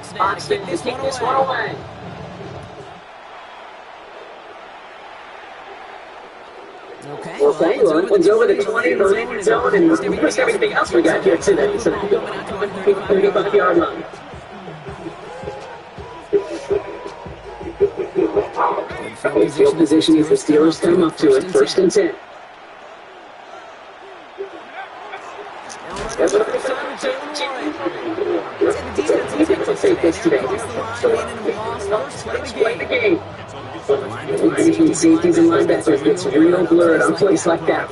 Fox to kick this one away. Okay, well, it's over the 20, the red zone, and most everything else we got here today. So, 35-yard line. Field position as the Steelers come up to it, 1st and 10. Defense will take this today. First play the game. Between safeties and linebackers gets real blurred on plays like that.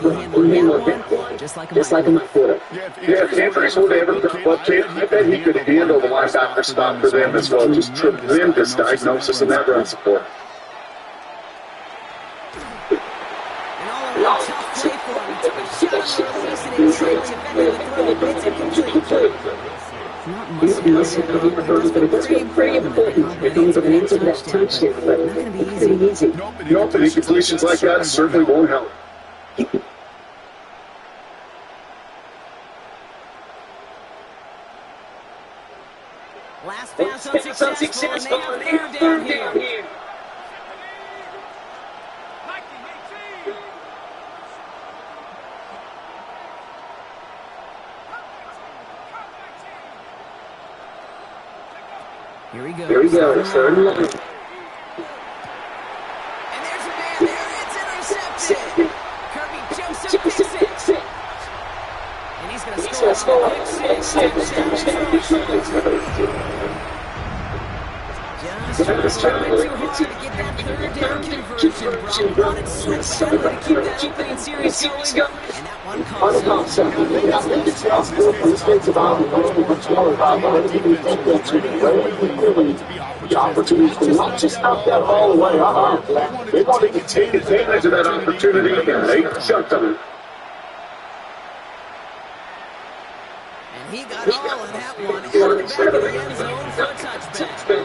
Just like a mutt footer. Yeah, if Andrews would have ever come up to him, I bet he could handle the linebacker spot for them as well. Just tremendous diagnosis in that run support. Pretty important. It comes with an answer to that touchdown, but it's not going to be easy. Nope, and incompletions like that certainly won't help. Last pass unsuccessful, and they are third down here. Here we go, 3rd and 1. And there's a man there, it's intercepted. Kirby jumps up, pick 6. And he's going to score pick 6. Just trying to get that 3rd down conversion. Wanted somebody to keep that opening series going. And that one calls up. The opportunity to not just out that ball away. They wanted to take advantage of that opportunity, and they jumped on it. And he got all of that one out of the back of the end zone for a touchback.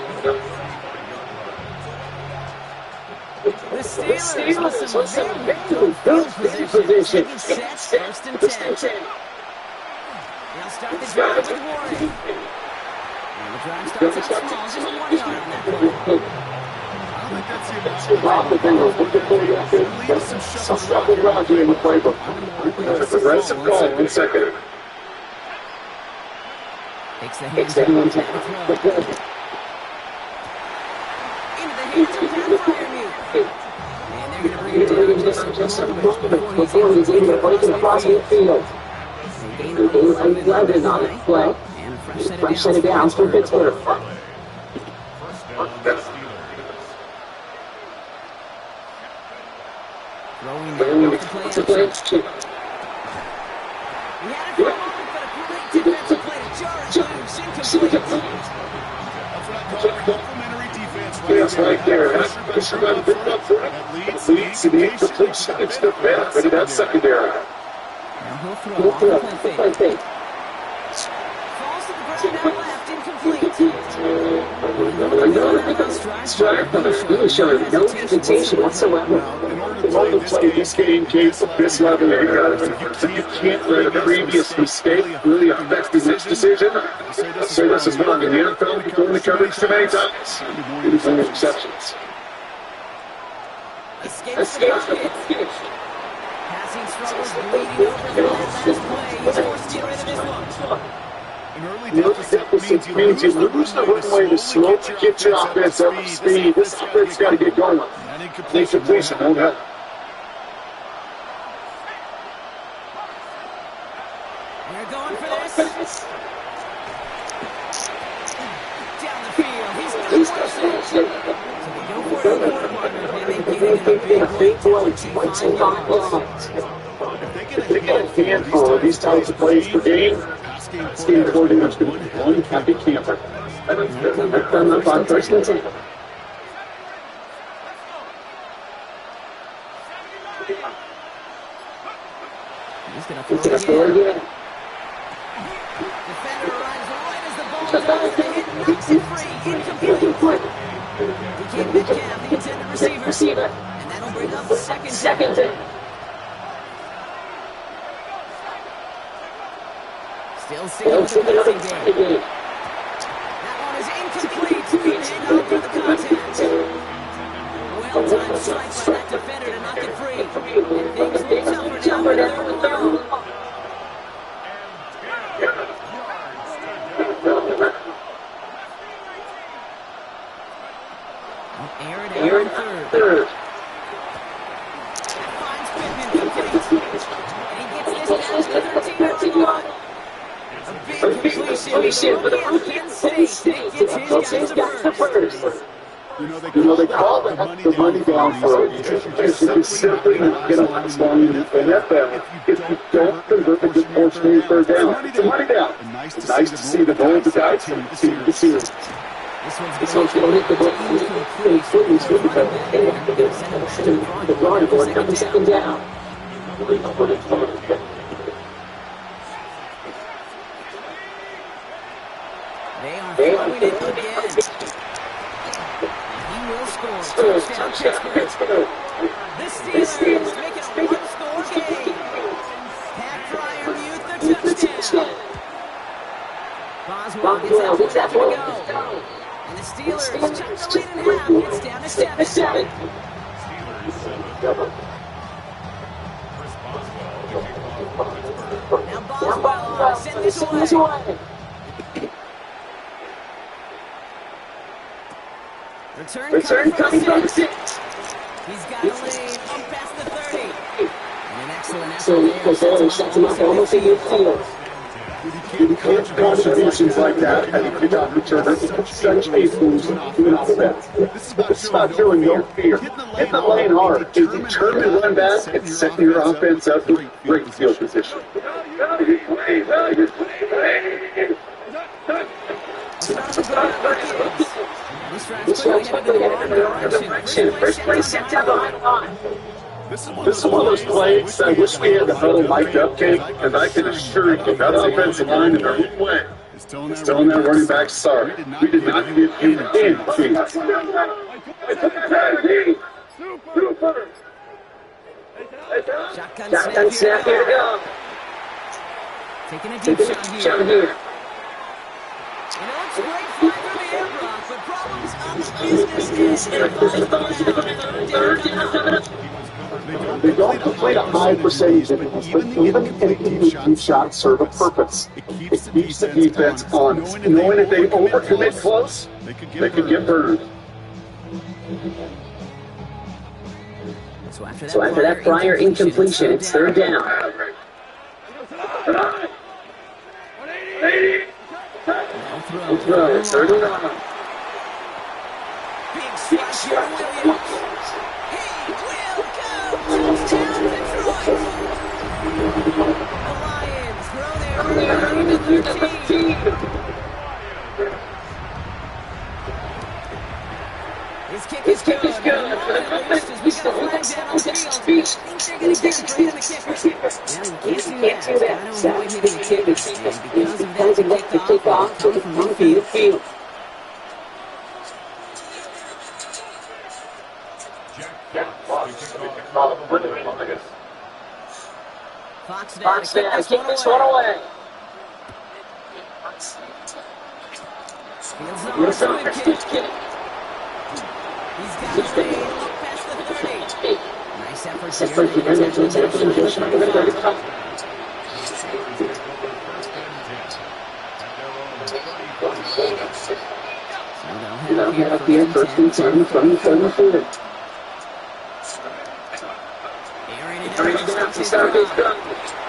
The Steelers with some very good position. Sets 1st and 10. They'll start the drive with Warren. And the drive starts out small, just 1 yard on that play. Some stuff around here in the playbook. Aggressive call in 2nd. Takes the hands up on the throw. Into the hands of Pathfinder Mute. And they're going to bring it down just a moment before he's able to break it across midfield. They gain 11 on the play. And a fresh set of downs for Pittsburgh. Throwing off the play. He had it for a moment, but a great defensive play to charge. Incomplete. Yes, right there. That's the run picked up for it. Leads to the incompletion. It's the benefit of that secondary. Now he'll throw off the play fake. Falls to the ground out left, incomplete. Strike, showing no hesitation whatsoever. In order to play this game, Case, at this level, you can't let a previous mistake really affect the next decision. I say this is one in the NFL, you've only coverage too many times. There's no exceptions. Escapes the hit. Passing struggles bleeding over the last play. He's forced to get rid of this one. An early deficit means you lose the runway to slow to get your offense up to speed. This offense got to get going. Incompletion won't help. We're going for this. Down the field. He's going to force it. So they go for it on the quarterback, and they get a big play. If they get a handful of these types of plays per game, Steve coordinator's going to be one happy camper. From up on 1st and 10. He's going to throw again. Defender arrives right as the ball is over. It knocks it free. Incomplete. DK Metcalf, the intended receiver. And that'll bring up the second down. Still sticking with the passing game. That one is handoff through the contact. Well-timed strike by that defender to knock it free. And things look tougher now for third and long. Aaron third. Finds Pittman complete. And he gets this down to the 13-yard line. A big completion for the rookie in State. Gets his guys the first. You know, they call it the money down for a reason. It's simply not going to last long in the NFL if you don't convert a good portion of your third down. It's a money down. It's nice to see the roll of the dice and see the series. This one's going to hit the ball completely through the cover. The drawing board comes second down. They are throwing it again. He will score. Touchdown, Pittsburgh. The Steelers make it a one-score game. Pat Fryer mute the touchdown. Boswell gets that one to go. And the Steelers cut the lead in half. It's down to 7. Now Boswell send this away. Return coming from 6. He's got a lead up past the 30. And an excellent effort sets him up almost a midfield. Contributions like that and a kickoff returner such a boost to an offense. This is about showing no fear. Hit the lane hard. A determined run back and setting your offense up with great field position. This drive's going in the wrong direction. First place set down behind the line. This is one of those plays I wish we had the huddle mic'd up, King, and I can assure you that offensive line in their own way is telling that running back, sorry, we did not give you any chance. Shotgun snap here to go. Taking a deep shot here. You know, it's great flying through the air, Brock, but problems on the business end. They don't complete a high percentage of these, but even incomplete deep shots serve a purpose. It keeps the defense honest, knowing if they overcommit close, they could get burned. So after that prior incompletion, it's third down. Throw, third down. Big slash here, Williams. He will go. Touchdown, Detroit. The Lions throw their lead to 13. His kick is good. For the moment, as we got a flag down on the field. I think they're going to get it to the kicker. Well, you can't do that. Gotta avoid hitting the kicker. And because of that, the kickoff from field. Fox down to kick this one away. Fields on the kick. He's got the lead up past the 30. Nice effort They'll have here first and 10 from the 34.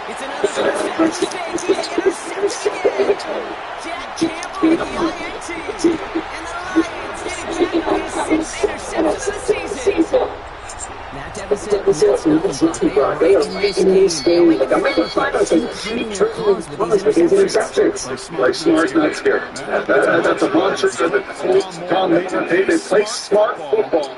It's another first mistake. He intercepts again. Jack Campbell with the INT. And the Lions getting Jack his 6th interception of the season. That deficit was They are making these game like a making finals and keep turning these calls with his interceptions. Play smart, not scared. That's a mantra that the Tom Hayden they play smart football,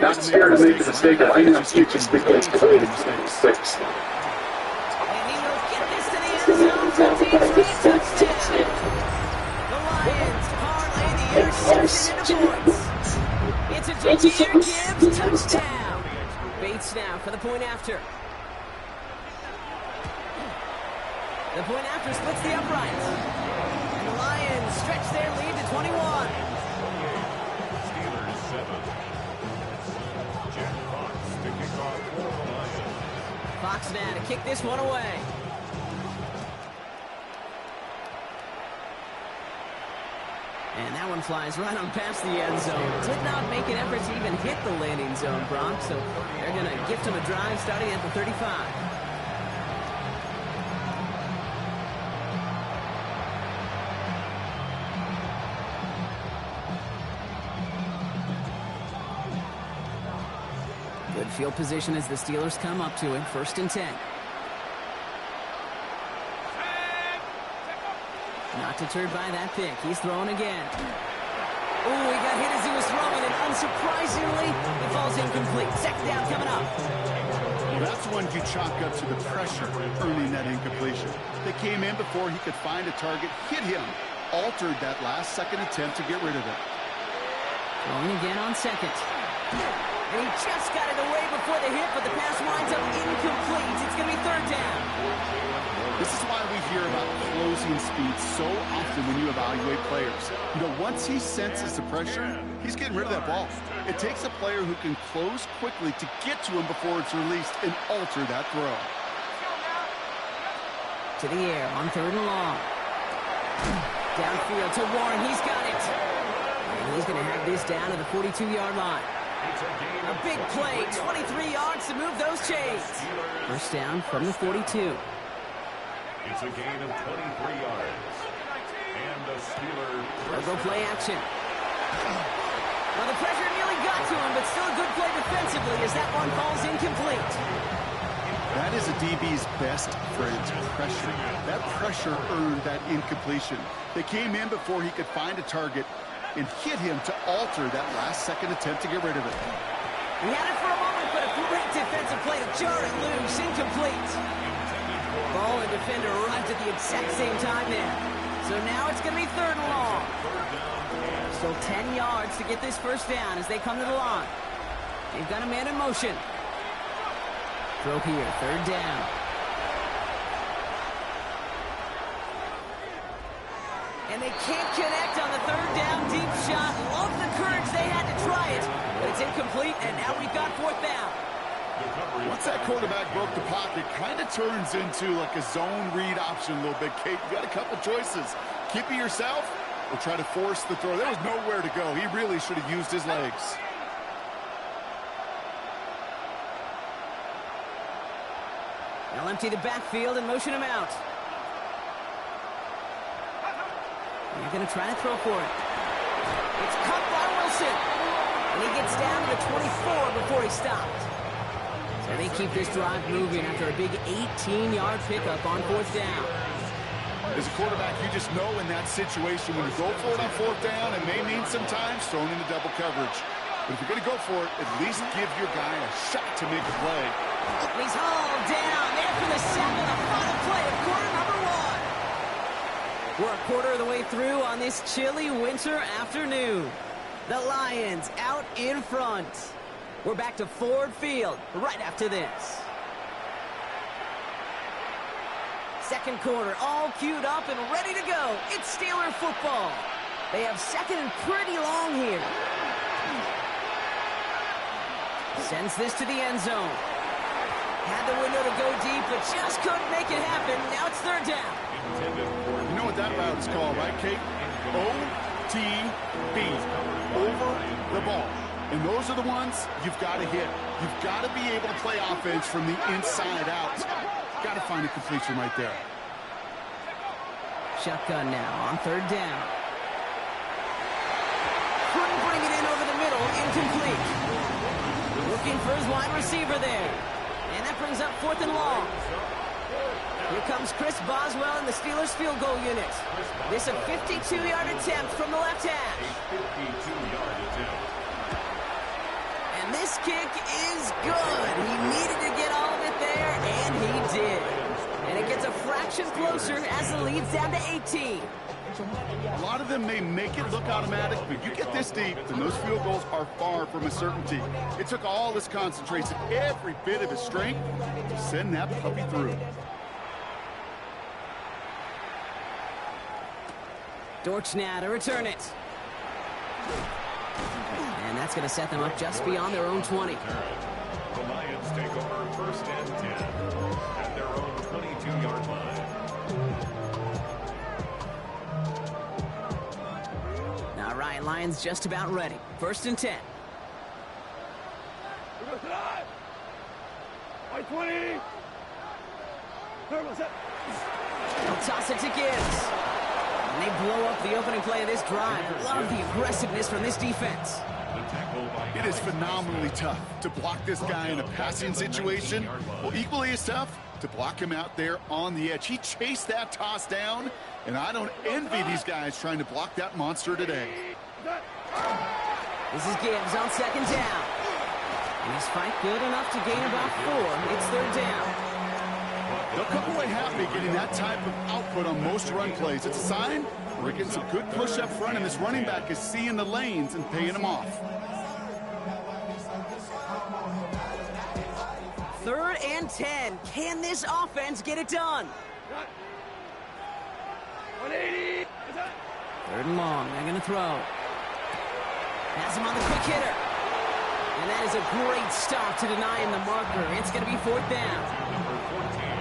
not scared to make the mistake of lining up speeches because clearly mistakes. And he will get this to the end zone for Detroit touchdown. The Lions parlay the interception into points. It's a Jahmyr Gibbs touchdown. Bates now for the point after. The point after splits the uprights. And the Lions stretch their lead to 21. Fox now to kick this one away. And that one flies right on past the end zone. Did not make an effort to even hit the landing zone, Brock. So they're going to gift him a drive starting at the 35. Good field position as the Steelers come up to it. 1st and 10. Not deterred by that pick. He's throwing again. Oh, he got hit as he was throwing, and unsurprisingly, he falls incomplete. 2nd down coming up. Well, that's one you chalk up to the pressure earning that incompletion. They came in before he could find a target, hit him, altered that last-second attempt to get rid of it. Throwing again on 2nd. And he just got it away before the hit, but the pass winds up incomplete. It's going to be 3rd down. This is why we hear about closing speed so often when you evaluate players. You know, once he senses the pressure, he's getting rid of that ball. It takes a player who can close quickly to get to him before it's released and alter that throw. To the air on 3rd and long. Downfield to Warren. He's got it. And he's going to have this down to the 42-yard line. A big play, 23 yards to move those chains. 1st down from the 42. It's a gain of 23 yards. And the Steelers... They'll go play action. Well, the pressure nearly got to him, but still a good play defensively as that one falls incomplete. That is a DB's best friend, pressure. That pressure earned that incompletion. They came in before he could find a target and hit him to alter that last-second attempt to get rid of it. He had it for a moment, but a great defensive play to jar it loose, incomplete. Ball and defender arrived at the exact same time there. So now it's going to be 3rd and long. Still 10 yards to get this 1st down as they come to the line. They've got a man in motion. Throw here, 3rd down. And they can't connect on the 3rd down deep shot. Love the courage they had to try it. But it's incomplete, and now we've got 4th down. Once that quarterback broke the pocket, kind of turns into like a zone read option a little bit, Kate. You got a couple choices. Keep it yourself or try to force the throw. There was nowhere to go. He really should have used his legs. They'll empty the backfield and motion him out. They're going to try to throw for it. It's caught by Wilson. And he gets down to the 24 before he stopped. So they keep this drive moving after a big 18-yard pickup on 4th down. As a quarterback, you just know in that situation when you go for it on 4th down, it may mean sometimes throwing into double coverage. But if you're going to go for it, at least give your guy a shot to make a play. And he's hauled down there for the sack on the final play of quarter number 1. We're a quarter of the way through on this chilly winter afternoon. The Lions out in front. We're back to Ford Field right after this. 2nd quarter, all queued up and ready to go. It's Steeler football. They have 2nd and pretty long here. Sends this to the end zone. Had the window to go deep, but just couldn't make it happen. Now it's 3rd down. You know what that route is called, right, Kate? OTB. Over the ball. And those are the ones you've got to hit. You've got to be able to play offense from the inside out. Got to find a completion right there. Shotgun now on 3rd down. Couldn't bring it in over the middle. Incomplete. Looking for his wide receiver there. And that brings up 4th and long. Here comes Chris Boswell in the Steelers field goal unit. This a 52-yard attempt from the left hash. 52-yard attempt. And this kick is good. He needed to get all of it there, and he did. And it gets a fraction closer as the lead's down to 18. A lot of them may make it look automatic, but you get this deep, and those field goals are far from a certainty. It took all his concentration, every bit of his strength, to send that puppy through. Dortch now to return it. And that's going to set them up just beyond their own 20. The Lions take over first and 10 at their own 22-yard line. All right, Lions just about ready. First and 10. They'll toss it to Gibbs. And they blow up the opening play of this drive. Love the aggressiveness from this defense. It is phenomenally tough to block this guy in a passing situation. Well, equally as tough to block him out there on the edge. He chased that toss down, and I don't envy these guys trying to block that monster today. This is Gibbs on second down. And he's fight good enough to gain about 4. It's third down. They'll come away happy getting that type of output on most run plays. It's a sign we're getting some good push up front, and this running back is seeing the lanes and paying them off. Third and 10. Can this offense get it done? 180. Third and long. They're going to throw. Has him on the quick hitter. And that is a great stop to deny him the marker. It's going to be fourth down.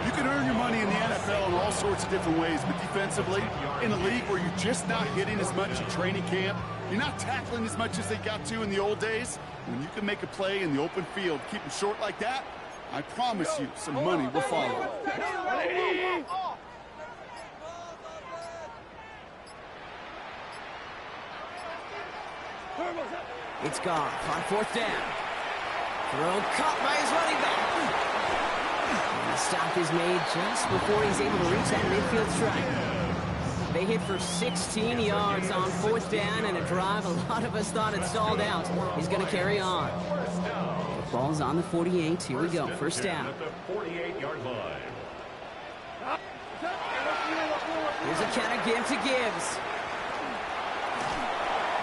You can earn your money in the NFL in all sorts of different ways, but defensively, in a league where you're just not hitting as much in training camp, you're not tackling as much as they got to in the old days, when you can make a play in the open field, keep them short like that, I promise you some money will follow. It's gone on fourth down. Throw caught by his running back. And the stop is made just before he's able to reach that midfield strike. They hit for 16 yards on fourth down and a drive a lot of us thought had stalled out. He's going to carry on. The ball's on the 48. Here we go. First down. At the 48-yard line. Here's a counter give to Gibbs.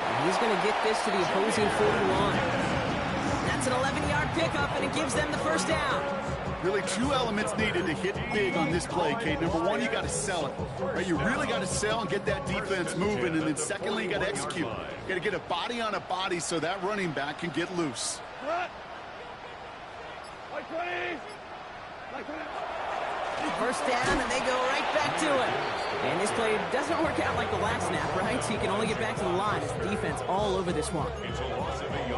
And he's going to get this to the opposing 41. That's an 11-yard pickup, and it gives them the first down. Really, 2 elements needed to hit big on this play, Kate. Number 1, you got to sell it. Right? You really got to sell and get that defense moving. And then secondly, you got to execute. You got to get a body on a body so that running back can get loose. First down, and they go right back to it. And this play doesn't work out like the last snap, right? So you can only get back to the line as the defense all over this one.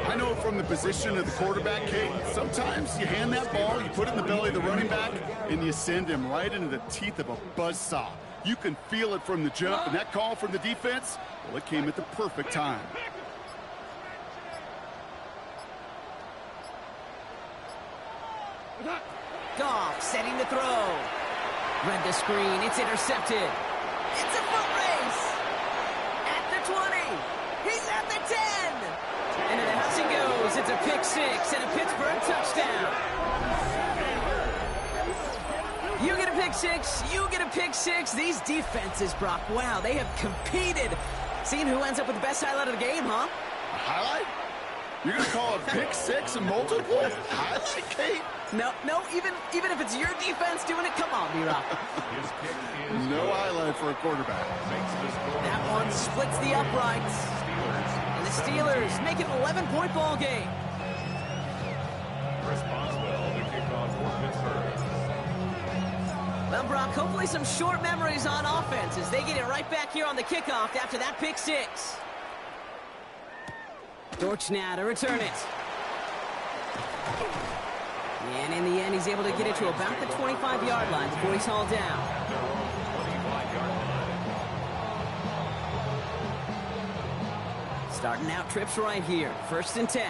I know from the position of the quarterback, Kate, sometimes you hand that ball, you put it in the belly of the running back, and you send him right into the teeth of a buzzsaw. You can feel it from the jump, and that call from the defense, well, it came at the perfect time. Goff setting the throw. Read the screen. It's intercepted. It's a foot race. At the 20. He's at the 10. And in the house he goes. It's a pick 6 and a Pittsburgh touchdown. You get a pick 6. You get a pick 6. These defenses, Brock, wow, they have competed. Seeing who ends up with the best highlight of the game, huh? A highlight? You're going to call a pick 6 and multiple? Highlight, Kate? No, even if it's your defense doing it, come on, B-Rock. No highlight for a quarterback. That one splits the uprights. And the Steelers make it an 11-point ball game. Responsible to kick off for Pittsburgh. Well, Brock, hopefully some short memories on offense as they get it right back here on the kickoff after that pick 6. Dortch now to return it. And in the end, he's able to get it to about the 25-yard line before he's hauled down. Starting out trips right here. First and 10.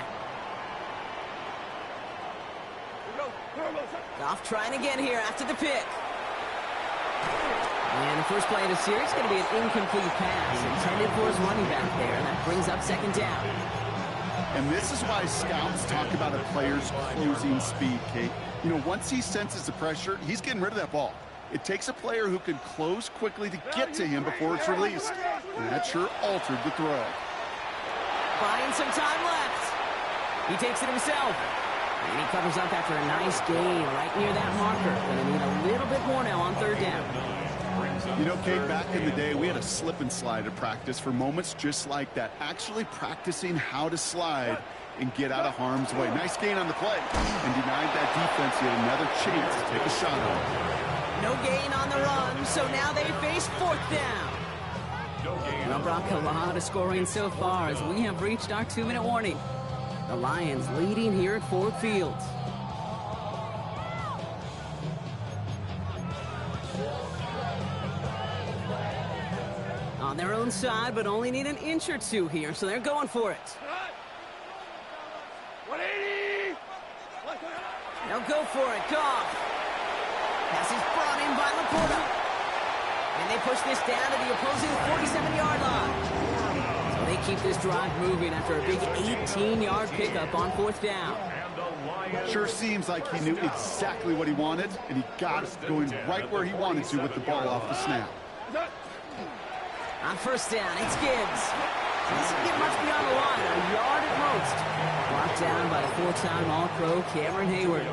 Goff trying again here after the pick. And the first play of the series is going to be an incomplete pass intended for his running back there, and that brings up second down. And this is why scouts talk about a player's closing speed, Kate. You know, once he senses the pressure, he's getting rid of that ball. It takes a player who can close quickly to get to him before it's released. And that sure altered the throw. Buying some time left. He takes it himself. And he covers up after a nice gain right near that marker. Going to need a little bit more now on third down. You know, Kate, back in the day, we had a slip and slide at practice for moments just like that. Actually practicing how to slide and get out of harm's way. Nice gain on the play, and denied that defense yet another chance to take a shot on it. No gain on the run, so now they face fourth down. Well, Brock, a lot of scoring so far as we have reached our 2-minute warning. The Lions leading here at Ford Field. On their own side, but only need an inch or two here, so they're going for it. 180! They'll go for it. Goff. Pass is brought in by Laporta. And they push this down to the opposing 47-yard line. So they keep this drive moving after a big 18-yard pickup on fourth down. Sure seems like he knew exactly what he wanted, and he got it going right where he wanted to with the ball off the snap. On first down, it's Gibbs. He doesn't get much beyond the line, a yard at most. Blocked down by the four-time All-Pro Cameron Hayward.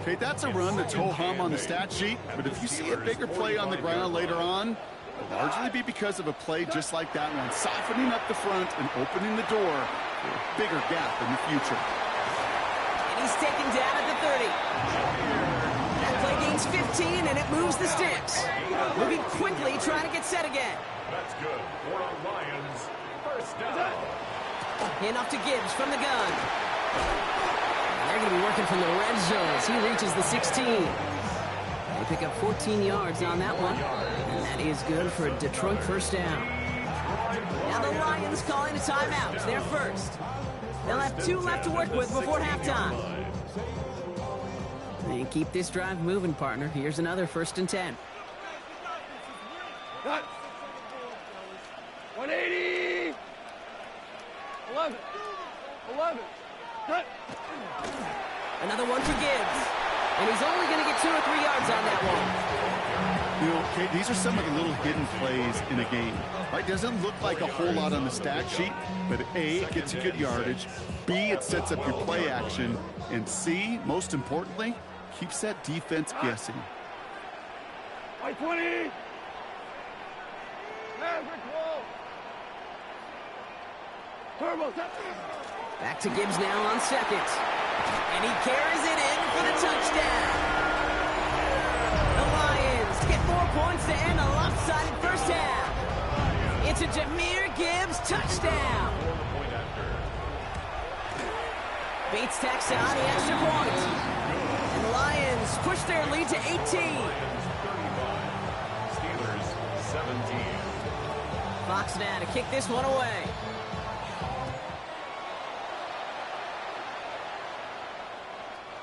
Okay, that's a run that's ho-hum on the stat sheet, but if you see a bigger play on the ground later on, it'll largely be because of a play just like that one, softening up the front and opening the door for a bigger gap in the future. And he's taken down at the 30. That play gains 15, and it moves the sticks. Moving quickly, trying to get set again. That's good for the Lions. First down. Handoff to Gibbs from the gun. They're going to be working from the red zone as he reaches the 16. They pick up 14 yards on that one, and that is good for a Detroit first down. Now the Lions calling a timeout. They're first. They'll have 2 left to work with before halftime. And keep this drive moving, partner. Here's another 1st and 10. 180! 11! Cut! Another one for Gibbs. And he's only going to get 2 or 3 yards on that one. You know, Kate, these are some of the little hidden plays in a game. Right? Doesn't look like a whole lot on the stat sheet, but A, it gets you good yardage. B, it sets up your play action. And C, most importantly, keeps that defense guessing. White 20! Maverick wall! Turbo! Back to Gibbs now on second. And he carries it in for the touchdown. The Lions get 4 points to end a lopsided first half. It's a Jahmyr Gibbs touchdown. Bates tacks on the extra point. And the Lions push their lead to 18. Steelers 17. Fox now to kick this one away.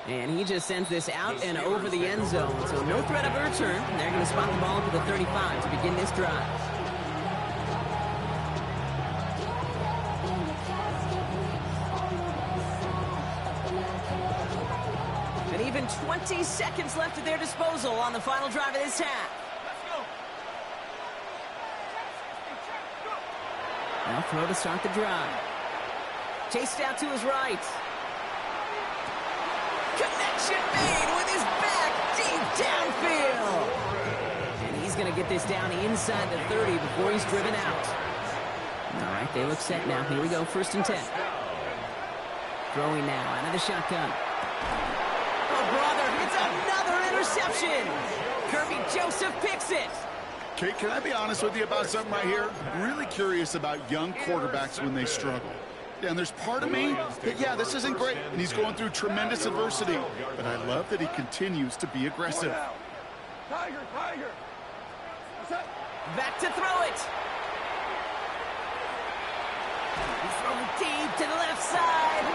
And he just sends this out and over the end zone. So no threat of a return. They're going to spot the ball to the 35 to begin this drive. And even 20 seconds left at their disposal on the final drive of this half. Now throw to start the drive. Chased out to his right. Connection made with his back deep downfield. And he's going to get this down inside the 30 before he's driven out. All right, they look set now. Here we go, 1st and 10. Throwing now out of the shotgun. Oh, brother, it's another interception. Kirby Joseph picks it. Kate, can I be honest with you about something right here? I'm really curious about young quarterbacks when they struggle. And there's part of me that, yeah, this isn't great, and he's going through tremendous adversity. But I love that he continues to be aggressive. Tiger! Back to throw it. He's throwing deep to the left side.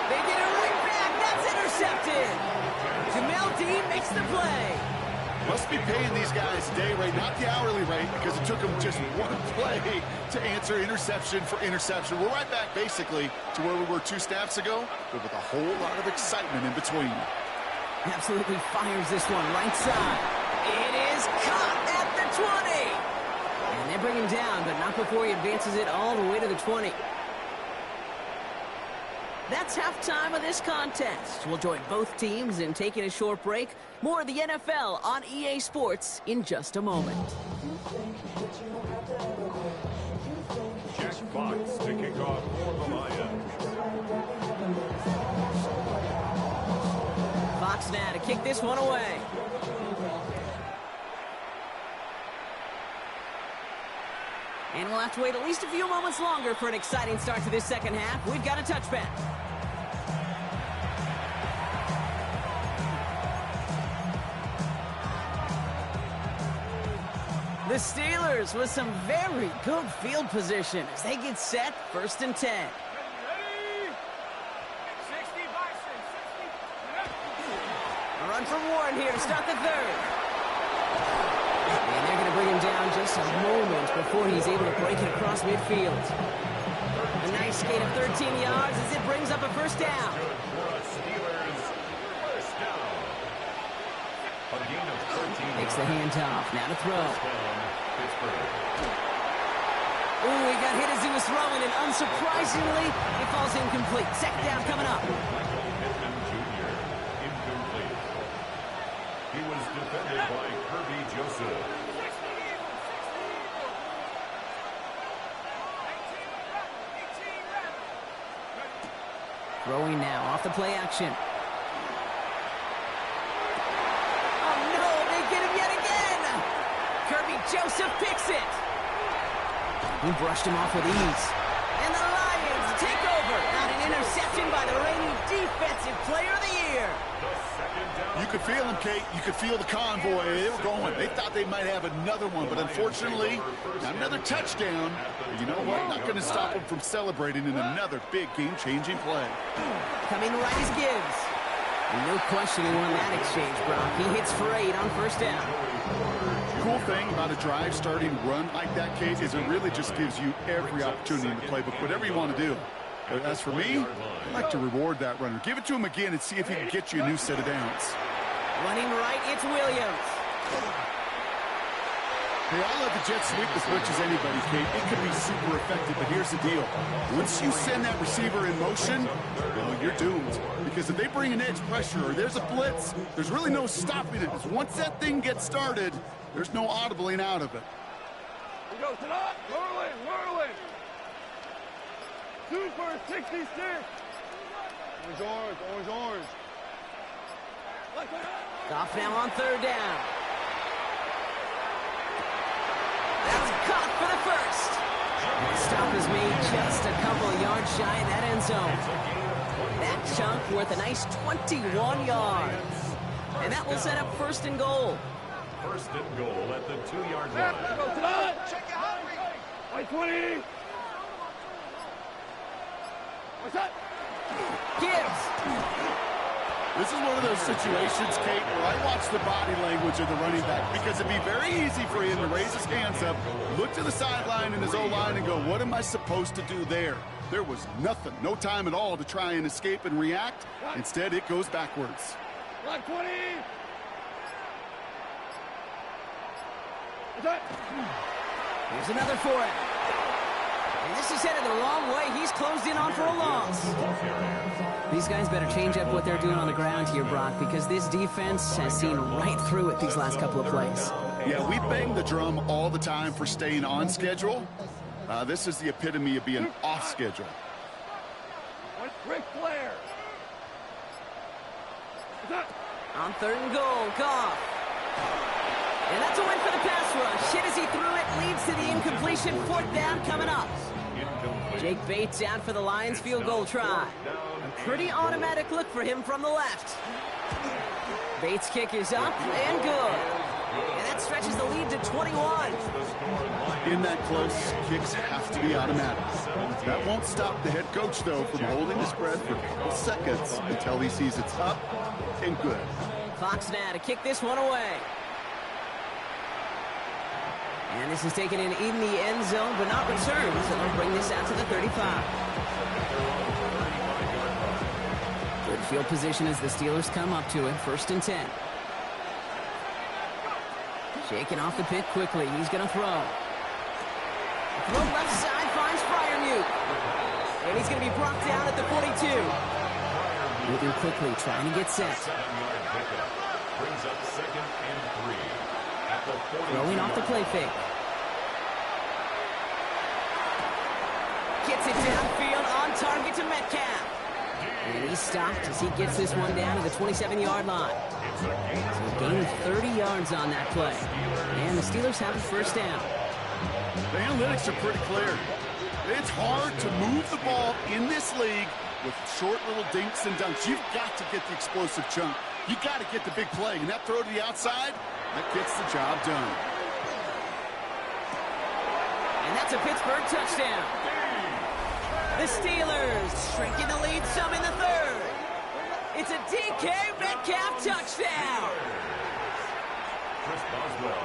They get it right back. That's intercepted. Jamel Dean makes the play. Must be paying these guys day rate, not the hourly rate, because it took them just one play to answer interception for interception. We're right back, basically, to where we were 2 snaps ago, but with a whole lot of excitement in between. Absolutely fires this one right side. It is caught at the 20. And they bring him down, but not before he advances it all the way to the 20. That's halftime of this contest. We'll join both teams in taking a short break. More of the NFL on EA Sports in just a moment. Jack Fox to kick off for the Lions. Fox now to kick this one away. And we'll have to wait at least a few moments longer for an exciting start to this second half. We've got a touchback. The Steelers with some very good field position as they get set, 1st and 10. Ready? 60 Bison, 60. A run from Warren here to start the third. And they're going to bring him down just a moment before he's able to break it across midfield. A nice gain of 13 yards as it brings up a first down. Good for a Steelers first down. A gain of 13 Makes the handoff. Now to throw. down, Pittsburgh. Ooh, he got hit as he was throwing, and unsurprisingly, it falls incomplete. Second down coming up. Michael Pittman Jr. incomplete. He was defended by Kirby Joseph. Throwing now off the play action. Oh no, they get him yet again! Kirby Joseph picks it. He brushed him off with ease. And the Lions take over. Not an interception by the reigning defensive player of the year. The second down. You could feel them, Kate. You could feel the convoy. They were going. They thought they might have another one, but unfortunately, not another touchdown. But you know what? Not going to stop them from celebrating in another big game-changing play. Coming right as Gibbs. No question he won that exchange, Brock. He hits for 8 on first down. Cool thing about a drive starting run like that, Kate, is it really just gives you every opportunity in the playbook, whatever you want to do. But as for me, I like to reward that runner. Give it to him again and see if he can get you a new set of downs. Running right, it's Williams. Hey, I love the jet sweep as much as anybody, Kate. It can be super effective, but here's the deal. Once you send that receiver in motion, well, you're doomed. Because if they bring an edge pressure or there's a blitz, there's really no stopping it. Once that thing gets started, there's no audibling out of it. We go tonight. Merlin, Merlin. Super 66. Orange, orange, orange, orange. Goff now on third down. That's caught for the first. The stop is made just a couple of yards shy of that end zone. That chunk worth a nice 21 yards. And that will set up 1st and goal. 1st and goal at the 2-yard line. Go tonight. Check it out. White 20. What's that? Gibbs. This is one of those situations, Kate, where I watch the body language of the running back because it'd be very easy for him to raise his hands up, look to the sideline in his O-line and go, what am I supposed to do there? There was nothing, no time at all to try and escape and react. Instead, it goes backwards. Black 20. What's that? Here's another for it. And this is headed the wrong way. He's closed in on for a loss. These guys better change up what they're doing on the ground here, Brock, because this defense has seen right through it these last couple of plays. Yeah, we bang the drum all the time for staying on schedule. This is the epitome of being off schedule. Ric Flair. What's that? On 3rd and goal, Goff. And that's a win for the pass rush. Hit as he threw it, leads to the incompletion. 4th down coming up. Jake Bates out for the Lions field goal try. A pretty automatic look for him from the left. Bates' kick is up and good. And that stretches the lead to 21. In that close, kicks have to be automatic. That won't stop the head coach, though, from holding his breath for a couple seconds until he sees it's up and good. Fox now to kick this one away. And this is taken in the end zone, but not returned, so they'll bring this out to the 35. Good field position as the Steelers come up to it, 1st and 10. Shaking off the pit quickly, he's going to throw. Throw left side, finds Freiermuth. And he's going to be brought down at the 42. Moving quickly, trying to get set. 7-yard pickup. Brings up 2nd and 3. At the 42. Throwing off the play fake. Gets it downfield on target to Metcalf. And he's stopped as he gets this one down to the 27-yard line. So a gain of 30 yards on that play. And the Steelers have a first down. The analytics are pretty clear. It's hard to move the ball in this league with short little dinks and dunks. You've got to get the explosive chunk. You got to get the big play. And that throw to the outside, that gets the job done. And that's a Pittsburgh touchdown. The Steelers shrinking the lead some in the third. It's a DK Metcalf touchdown.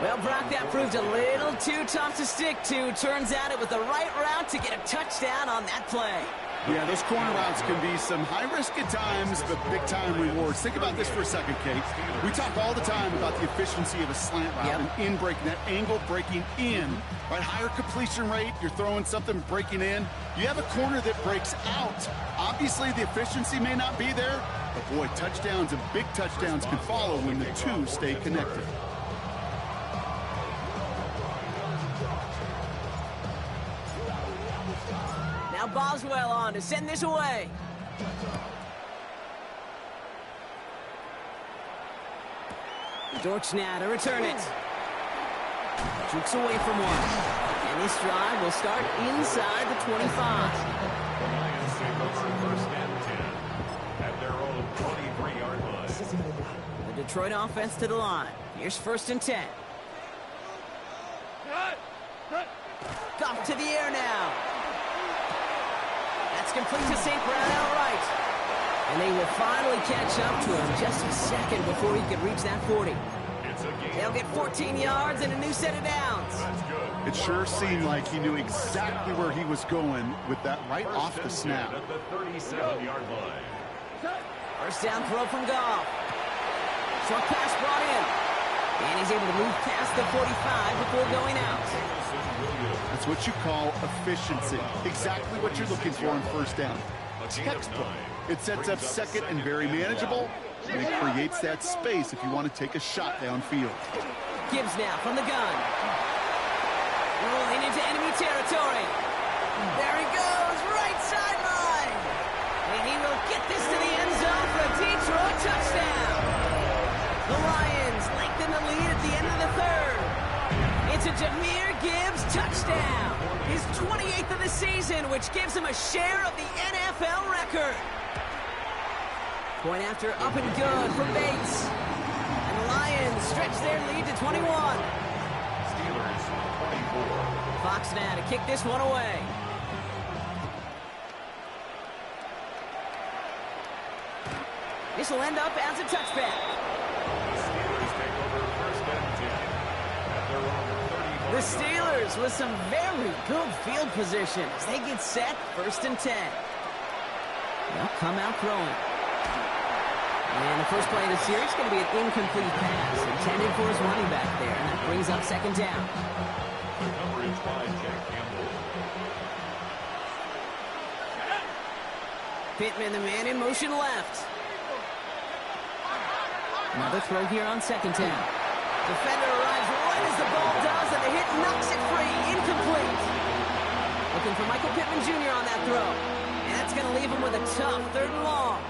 Well, Brock, that proved a little too tough to stick to. Turns out it was the right route to get a touchdown on that play. Yeah, those corner routes can be some high risk at times, but big time rewards. Think about this for a second, Kate. We talk all the time about the efficiency of a slant route and in breaking, that angle breaking in, right? Higher completion rate, you're throwing something breaking in. You have a corner that breaks out. Obviously, the efficiency may not be there, but boy, touchdowns and big touchdowns can follow when the two stay connected. Now Boswell on to send this away. Dortch now to return it. Jukes away from one. And this drive will start inside the 25. The Lions take over first and 10 at their own 23-yard line. The Detroit offense to the line. Here's first and 10. Goff to the air now. That's complete to St. Brown outright. And they will finally catch up to him just a second before he can reach that 40. They'll get 14 yards and a new set of downs. It sure seemed like he knew exactly where he was going with that right off the snap. At the 37-yard line. First down throw from Goff. Short pass brought in. And he's able to move past the 45 before going out. That's what you call efficiency. Exactly what you're looking for in first down. Textbook. It sets up second and very manageable, and it creates that space if you want to take a shot downfield. Gibbs now from the gun. Rolling into enemy territory. There he goes, right sideline. And he will get this to the end zone for a Detroit touchdown. The Lions lengthen the lead at the end of the third. It's a Jahmyr Gibbs touchdown. His 28th of the season, which gives him a share of the NFL record. Point after up and good for Bates. And the Lions stretch their lead to 21. Steelers 24. Fox now to kick this one away. This will end up as a touchback. The Steelers take over first and 10 at their own 35. The Steelers with some very good field position as they get set first and 10. They'll come out throwing. And the first play of the series is going to be an incomplete pass intended for his running back there. And that brings up second down. Coverage by Jack Campbell. Pittman, the man in motion left. Another throw here on second down. Defender arrives right as the ball does, and the hit knocks it free. Incomplete. Looking for Michael Pittman Jr. on that throw. And that's going to leave him with a tough third and long.